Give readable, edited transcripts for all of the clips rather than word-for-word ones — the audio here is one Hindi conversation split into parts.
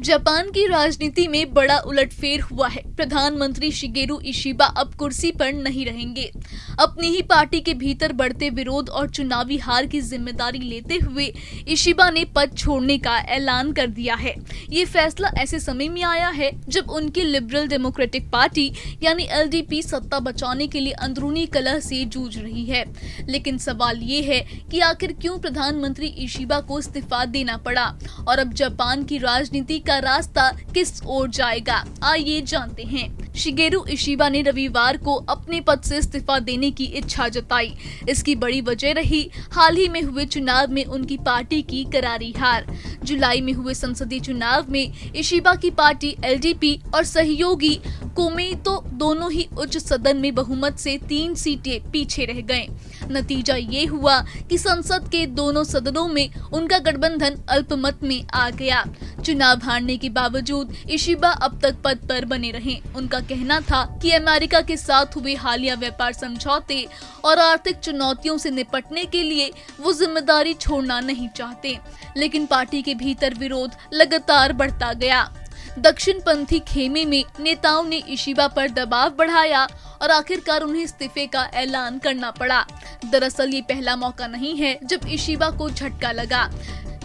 जापान की राजनीति में बड़ा उलटफेर हुआ है। प्रधानमंत्री शिगेरू इशिबा अब कुर्सी पर नहीं रहेंगे। अपनी ही पार्टी के भीतर बढ़ते विरोध और चुनावी हार की जिम्मेदारी लेते हुए इशिबा ने पद छोड़ने का ऐलान कर दिया है। ये फैसला ऐसे समय में आया है जब उनकी लिबरल डेमोक्रेटिक पार्टी यानी एलडीपी सत्ता बचाने के लिए अंदरूनी कलह से जूझ रही है। लेकिन सवाल ये है कि आखिर क्यों प्रधानमंत्री इशिबा को इस्तीफा देना पड़ा और अब जापान की राजनीति का रास्ता किस ओर जाएगा, आइए जानते हैं। शिगेरू इशिबा ने रविवार को अपने पद से इस्तीफा देने की इच्छा जताई। इसकी बड़ी वजह रही हाल ही में हुए चुनाव में उनकी पार्टी की करारी हार। जुलाई में हुए संसदीय चुनाव में इशिबा की पार्टी एलडीपी और सहयोगी कोमेइतो दोनों ही उच्च सदन में बहुमत से 3 सीटें पीछे रह गए। नतीजा ये हुआ कि संसद के दोनों सदनों में उनका गठबंधन अल्पमत में आ गया। चुनाव हारने के बावजूद इशिबा अब तक पद पर बने रहे। उनका कहना था कि अमेरिका के साथ हुए हालिया व्यापार समझौते और आर्थिक चुनौतियों से निपटने के लिए वो जिम्मेदारी छोड़ना नहीं चाहते, लेकिन पार्टी के भीतर विरोध लगातार बढ़ता गया। दक्षिणपंथी खेमे में नेताओं ने इशिबा पर दबाव बढ़ाया और आखिरकार उन्हें इस्तीफे का ऐलान करना पड़ा। दरअसल ये पहला मौका नहीं है जब इशिबा को झटका लगा।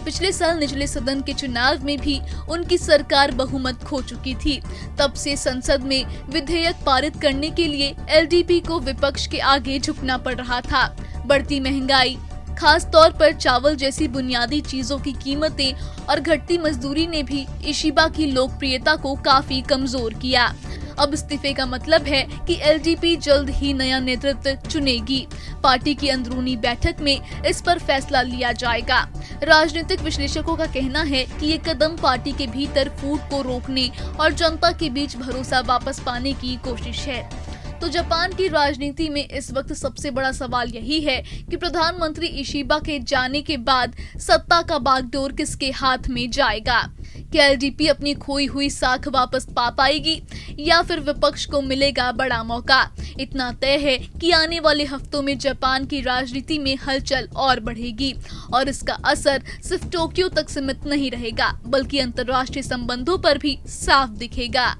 पिछले साल निचले सदन के चुनाव में भी उनकी सरकार बहुमत खो चुकी थी। तब से संसद में विधेयक पारित करने के लिए एलडीपी को विपक्ष के आगे झुकना पड़ रहा था। बढ़ती महंगाई, खास तौर पर चावल जैसी बुनियादी चीजों की कीमतें और घटती मजदूरी ने भी इशिबा की लोकप्रियता को काफी कमजोर किया। अब इस्तीफे का मतलब है कि एलडीपी जल्द ही नया नेतृत्व चुनेगी। पार्टी की अंदरूनी बैठक में इस पर फैसला लिया जाएगा। राजनीतिक विश्लेषकों का कहना है कि ये कदम पार्टी के भीतर फूट को रोकने और जनता के बीच भरोसा वापस पाने की कोशिश है। तो जापान की राजनीति में इस वक्त सबसे बड़ा सवाल यही है कि प्रधानमंत्री इशिबा के जाने के बाद सत्ता का बागडोर किसके हाथ में जाएगा। क्या एलडीपी अपनी खोई हुई साख वापस पा पाएगी या फिर विपक्ष को मिलेगा बड़ा मौका। इतना तय है कि आने वाले हफ्तों में जापान की राजनीति में हलचल और बढ़ेगी और इसका असर सिर्फ टोक्यो तक सीमित नहीं रहेगा बल्कि अंतर्राष्ट्रीय संबंधों पर भी साफ दिखेगा।